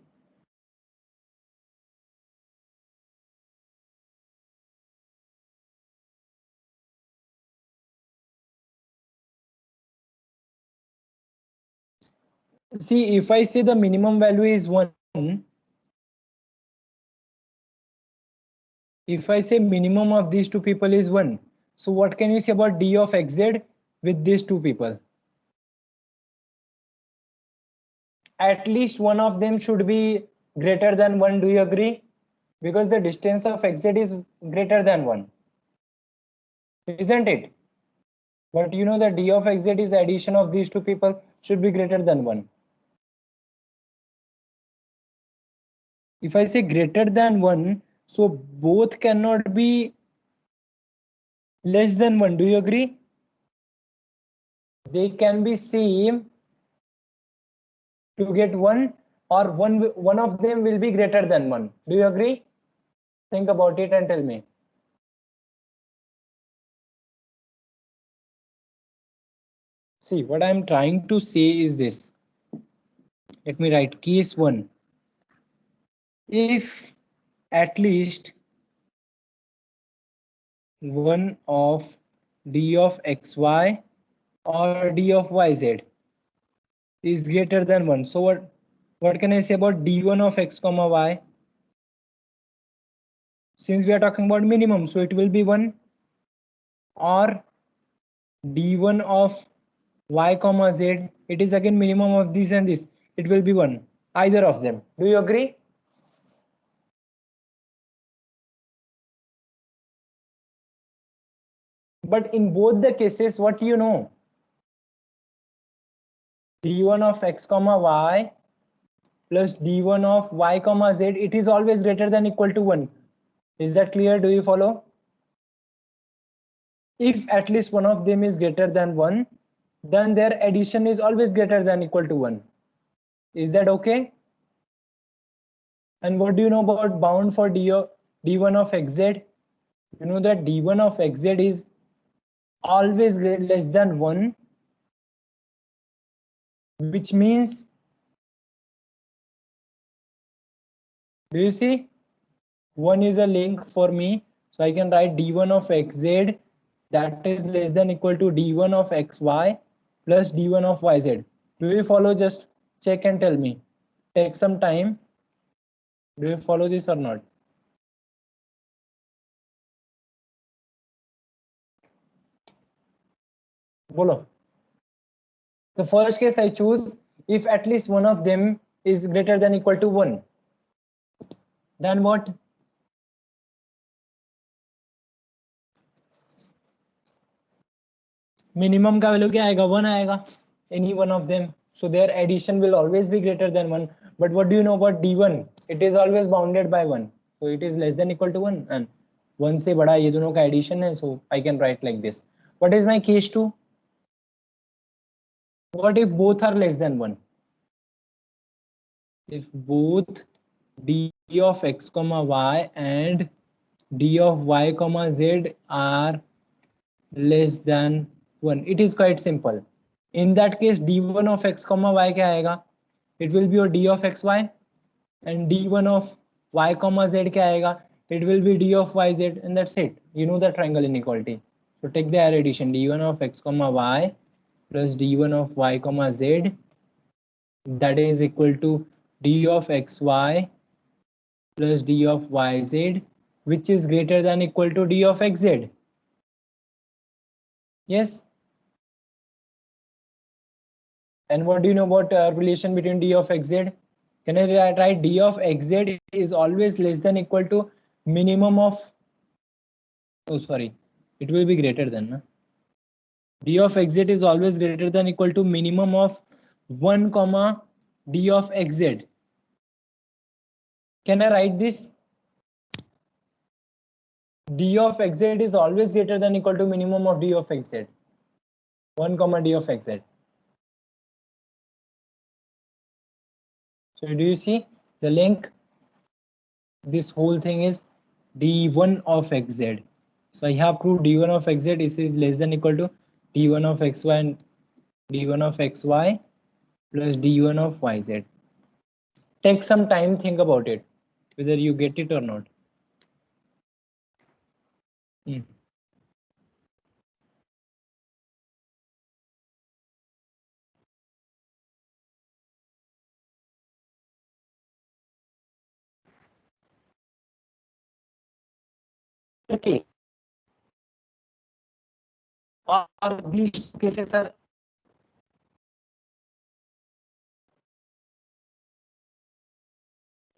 See, if I say the minimum value is 1, if I say minimum of these two people is 1, so what can you say about d of xz with these two people? At least one of them should be greater than 1. Do you agree? Because the distance of xz is greater than 1, isn't it? But you know that d of xz is the addition of these two people should be greater than 1. If I say greater than 1, so both cannot be less than 1. Do you agree? They can be same to get 1, or one of them will be greater than 1. Do you agree? Think about it and tell me. See, what I'm trying to say is this. Let me write case 1. If at least one of d of xy or d of yz is greater than 1. So what can I say about d1 of x comma y? Since we are talking about minimum, so it will be 1. Or d1 of y comma z, it is again minimum of this and this. It will be 1, either of them. Do you agree? But in both the cases, what do you know? d1 of x comma y plus d1 of y comma z, it is always greater than equal to 1. Is that clear? Do you follow? If at least one of them is greater than 1, then their addition is always greater than equal to 1. Is that okay? And what do you know about bound for d1 of xz? You know that d1 of xz is always less than 1, which means, do you see? 1 is a link for me, so I can write d1 of xz that is less than equal to d1 of xy plus d1 of yz. Do you follow? Just check and tell me. Take some time. Do you follow this or not? Bolo. The first case I choose if at least one of them is greater than equal to 1. Then what? Minimum का value क्या आएगा? 1 आएगा. Any one of them. So their addition will always be greater than 1. But what do you know about d1? It is always bounded by 1. So it is less than equal to 1. And 1 से बड़ा ये दोनों का addition है. So I can write like this. What is my case 2? What if both are less than 1? If both d of x comma y and d of y comma z are less than 1, it is quite simple. In that case, d1 of x comma y क्या आएगा? It will be your d of xy, and d1 of y comma z क्या आएगा? It will be d of yz, and that's it. You know the triangle inequality. So take the error addition, d1 of x comma y plus d1 of y comma z, that is equal to d of xy plus d of yz, which is greater than equal to d of xz. Yes. And what do you know about relation between d of xz? Can I write d of xz is always less than equal to minimum of, oh sorry, it will be greater than, na? D of xz is always greater than equal to minimum of 1 comma d of xz. Can I write this? D of xz is always greater than equal to minimum of d of xz. 1 comma d of xz. So do you see the link? This whole thing is d1 of xz. So I have proved d1 of xz is less than equal to d1 of xy and d1 of xy plus d1 of yz. Take some time, think about it, whether you get it or not. Okay. Or these cases are,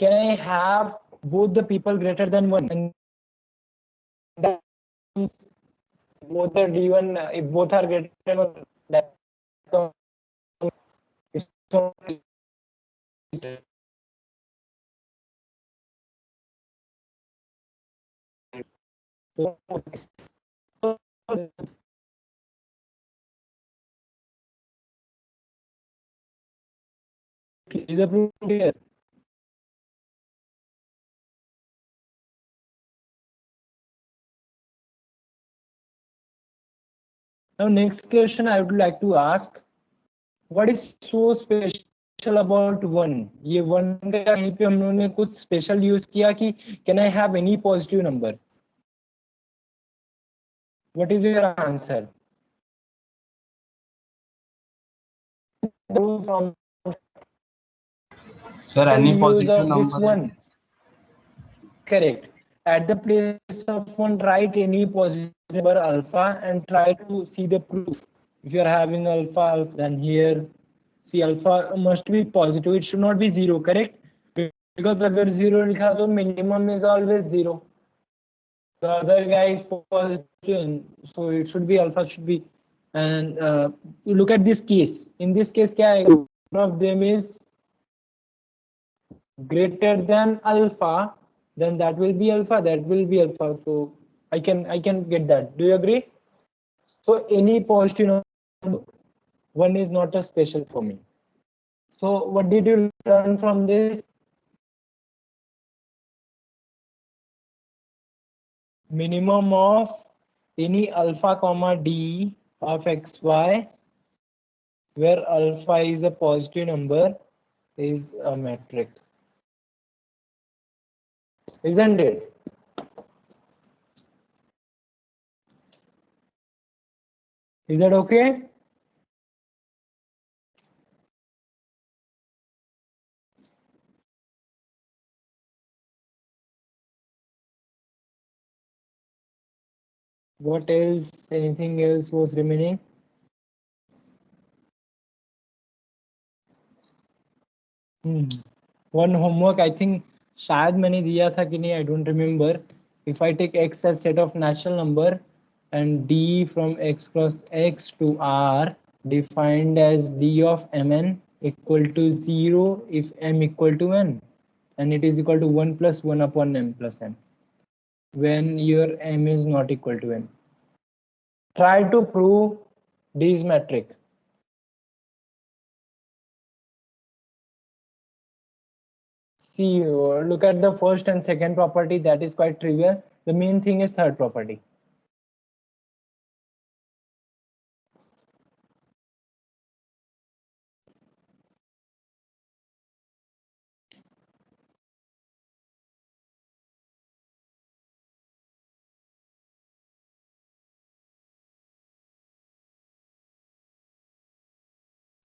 can I have both the people greater than 1? And that means both are d1, if both are greater than 1, that is only is approved here. Now next question I would like to ask, what is so special about 1? ये 1 का यहीं पे हम लोगों ने कुछ special use किया कि can I have any positive number? What is your answer? From Sir, any use positive of this number. one. Correct. at the place of 1, write any positive number alpha and try to see the proof. If you are having alpha, then here see alpha must be positive. It should not be 0, correct? Because agar 0 likha to minimum is always 0. The other guy is positive, so it should be alpha should be. And you look at this case. In this case, kya hai? One of them is greater than alpha, then that will be alpha, that will be alpha. So I can get that. Do you agree? So any positive number, one is not a special for me. So what did you learn from this? Minimum of any alpha comma d of xy where alpha is a positive number is a metric, isn't it? Is that okay? What else? Anything else was remaining? One homework I think शायद मैंने दिया था कि नहीं, I don't remember. If I take x as set of natural number and d from x cross x to r defined as d of mn equal to 0 if m equal to n and it is equal to 1 plus 1 upon m plus n when your m is not equal to n. Try to prove d is metric. See, look at the first and second property, that is quite trivial. The main thing is third property.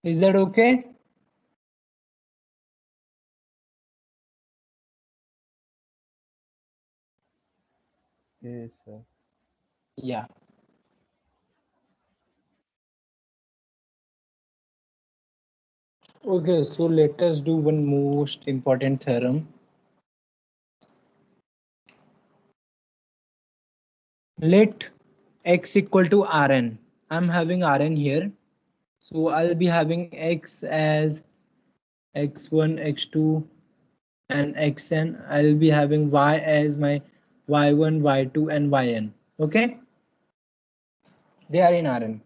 Is that okay? Yes, sir. Yeah. Okay, so let us do one most important theorem. Let x equal to Rn. I'm having Rn here. So I'll be having x as x1, x2, and xn. I'll be having y as my y1, y2, and yn. Okay? They are in Rn.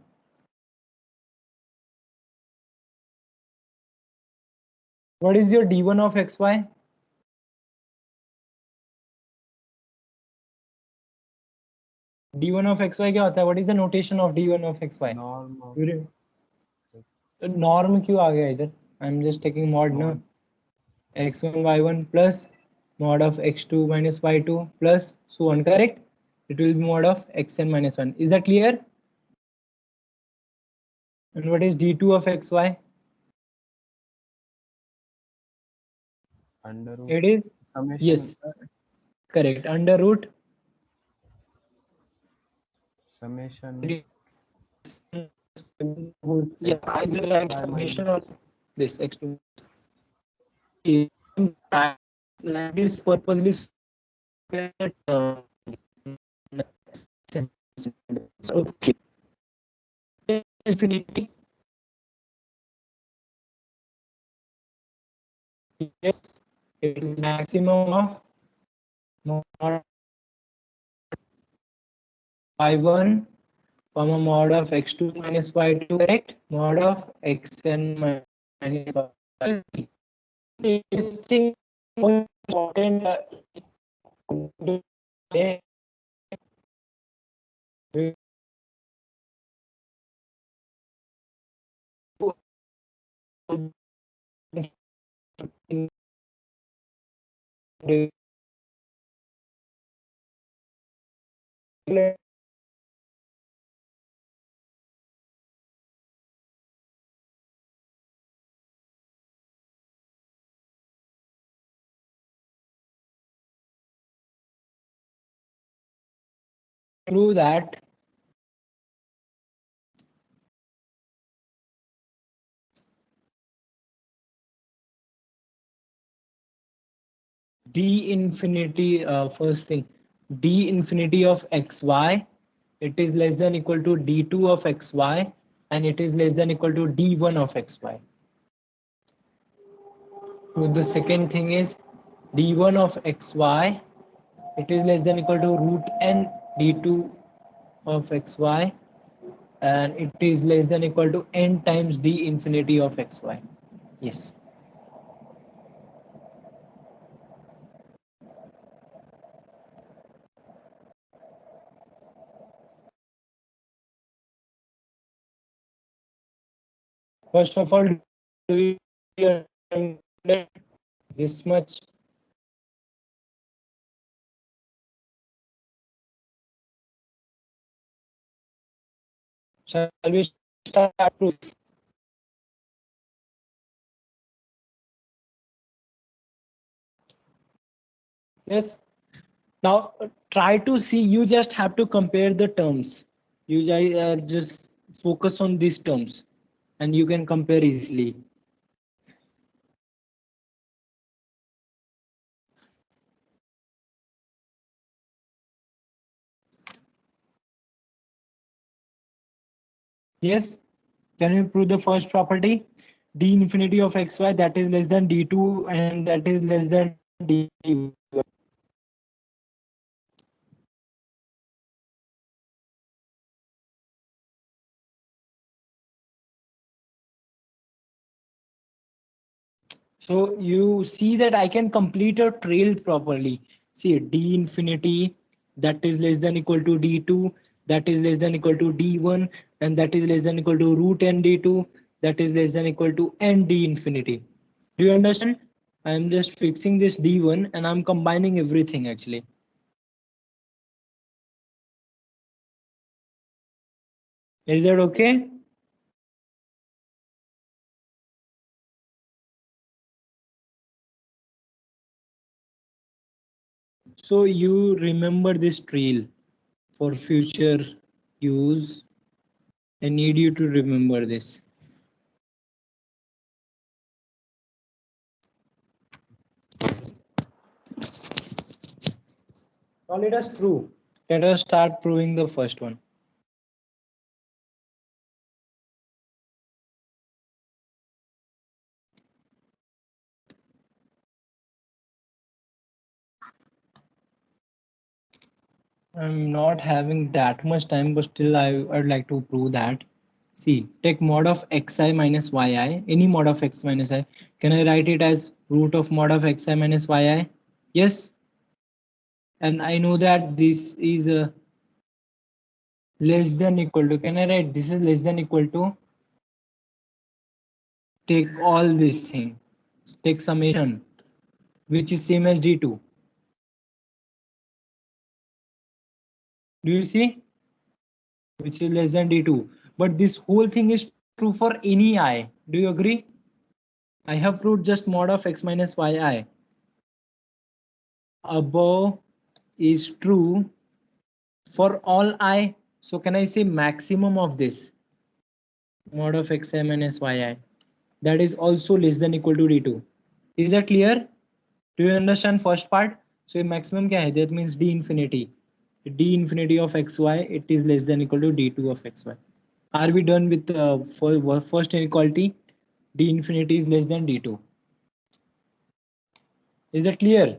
What is your d1 of xy? d1 of xy क्या होता है? What is the notation of d1 of xy? Norm of Norm क्यों आ गया इधर? I'm just taking mod now. x1 y1 plus mod of x2 minus y2 plus so on, correct? It will be mod of xn minus 1. Is that clear? And what is d2 of xy? under root It is summation. yes, correct, under root Summation. yeah, either write summation or this x2 like this purposely okay. Infinity, yes, it is maximum of mod y1 comma mod of x2 minus y2, correct? Mod of xn minus y. This thing more important. prove that d infinity, first thing, d infinity of xy, it is less than equal to d2 of xy, and it is less than equal to d1 of xy. So the second thing is d1 of xy, it is less than equal to root n d2 of xy, and it is less than equal to n times d infinity of xy. Yes. First of all, do you understand this much? Shall we start proof? Yes. Now try to see. You just have to compare the terms. You just focus on these terms, and you can compare easily. Yes. Can you prove the first property? D infinity of xy, that is less than d2, and that is less than d1. So you see that I can complete a trail properly. See d infinity, that is less than equal to d2, that is less than equal to d1, and that is less than equal to root n d2, that is less than equal to n d infinity. Do you understand? I'm just fixing this d1 and I'm combining everything actually. Is that okay? So you remember this trail for future use. I need you to remember this. Now let us prove. Let us start proving the first one. I'm not having that much time, but still I'd like to prove that. See, take mod of xi minus yi, any mod of x minus I. Can I write it as root of mod of xi minus yi? Yes. And I know that this is less than equal to, can I write this is less than equal to, take all this thing, take summation, which is same as d2. Do you see? Which is less than d2. But this whole thing is true for any I. Do you agree? I have proved just mod of x minus yi. Above is true for all I. So can I say maximum of this mod of xi minus yi? That is also less than equal to d2. Is that clear? Do you understand first part? So maximum kya hai? That means d infinity. D infinity of xy, it is less than equal to d2 of xy. Are we done with first inequality? D infinity is less than d2. Is that clear?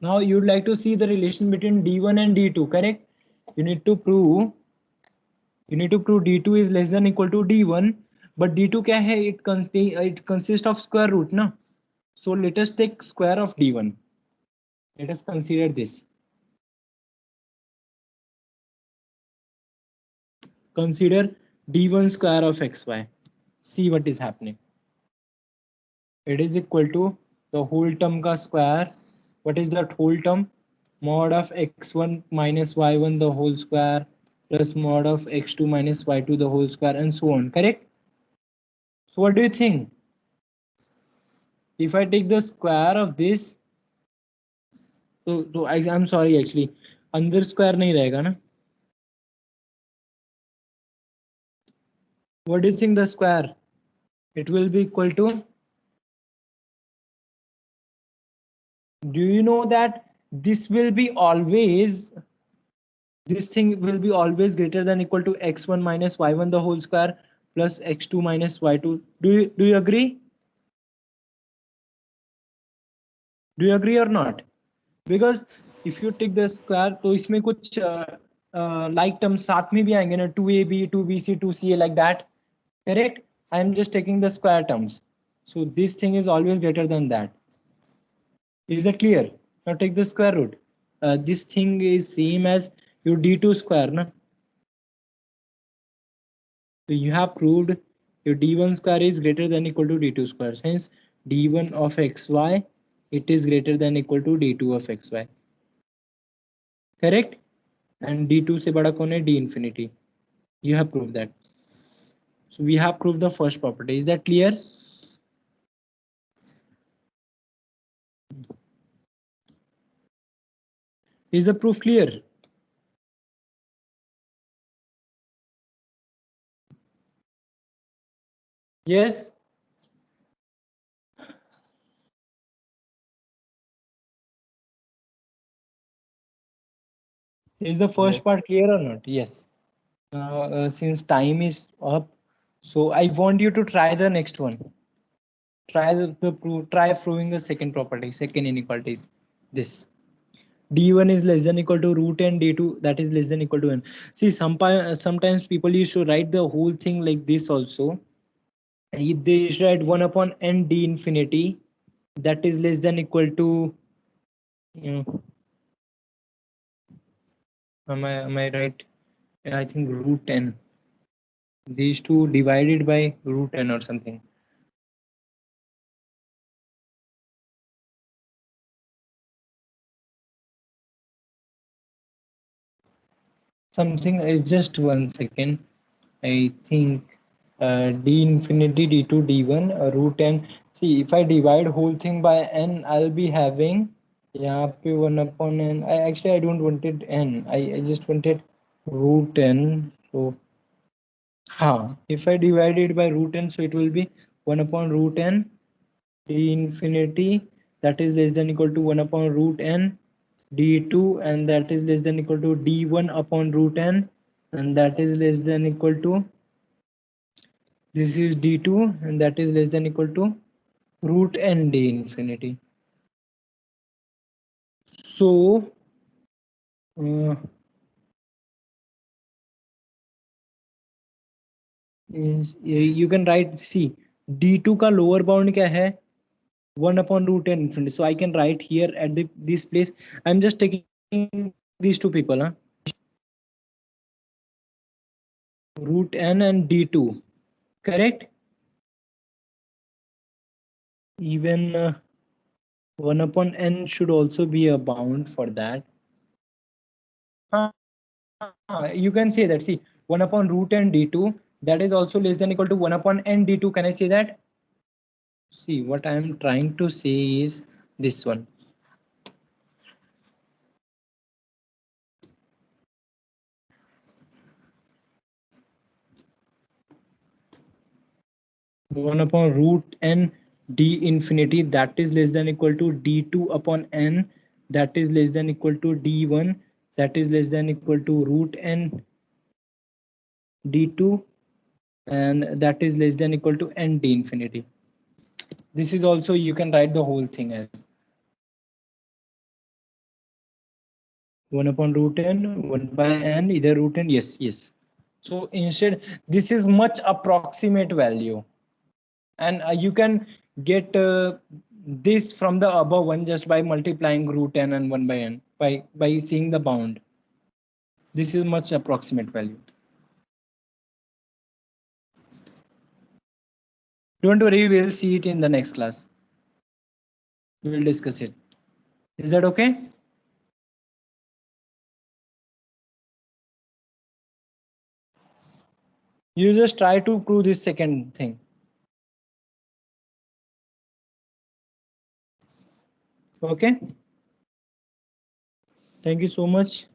Now you'd like to see the relation between d1 and d2, correct? You need to prove d2 is less than equal to d1, but d2 kya hai? It consists of square root, no? So let us take square of d1. Let us consider this. Consider d1 square of xy. See what is happening. It is equal to the whole term ka square. What is that whole term? Mod of x1 minus y1 the whole square plus mod of x2 minus y2 the whole square, and so on, correct? So what do you think? If I take the square of this, तो I am sorry actually अंदर square नहीं रहेगा ना. What do you think the square? It will be equal to. Do you know that this will be always, this thing will be always greater than equal to x1 minus y1 the whole square plus x2 minus y2. Do you agree? Do you agree or not? Because if you take the square तो इसमें कुछ like terms साथ में भी आएंगे ना, 2ab 2bc 2ca like that, correct? I am just taking the square terms, so this thing is always greater than that. Is that clear? Now take the square root. This thing is same as your d2 square na? So you have proved your d1 square is greater than equal to d2 square. Hence d1 of xy, it is greater than equal to d2 of xy. Correct? And d2 se bada kaun hai? D infinity. You have proved that. So we have proved the first property. Is that clear? Is the proof clear? Yes. Is the first Yes. part clear or not? Yes. Since time is up, so I want you to try the next one. Try try proving the second property, second inequality is this. D1 is less than equal to root n, D2 that is less than equal to n. See, sometimes people used to write the whole thing like this also. They used to write 1 upon n d infinity that is less than equal to, am I right? I think root n. These two divided by root n or something. Something, just 1 second. I think d infinity d2 d1 root n. See, if I divide whole thing by n, I'll be having यहाँ पे 1 upon n. I don't wanted n. I just wanted root n. So if I divide it by root n, so it will be 1 upon root n d infinity that is less than equal to 1 upon root n d2, and that is less than equal to d1 upon root n, and that is less than equal to, this is d2, and that is less than equal to root n d infinity. So you can write, see, d2 का lower bound क्या है? 1 upon root n infinity. So I can write here at this place. I'm just taking these two people, root n and d2, correct? Even 1 upon n should also be a bound for that. You can say that, see, 1 upon root n d2 that is also less than equal to 1 upon n d2. Can I say that? See, what I am trying to say is this one. One upon root n d infinity that is less than equal to d2 upon n that is less than equal to d1 that is less than equal to root n d2, and that is less than equal to n d infinity. This is also, you can write the whole thing as 1 upon root n 1 by n, either root n. Yes. So instead, this is much approximate value, and you can get this from the above one just by multiplying root n and 1 by n by seeing the bound. This is much approximate value. Don't worry, we'll see it in the next class. We'll discuss it. Is that okay? You just try to prove this second thing. Okay. Thank you so much.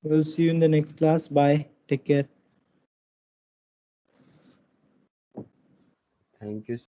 We'll see you in the next class. Bye. Take care. Thank you.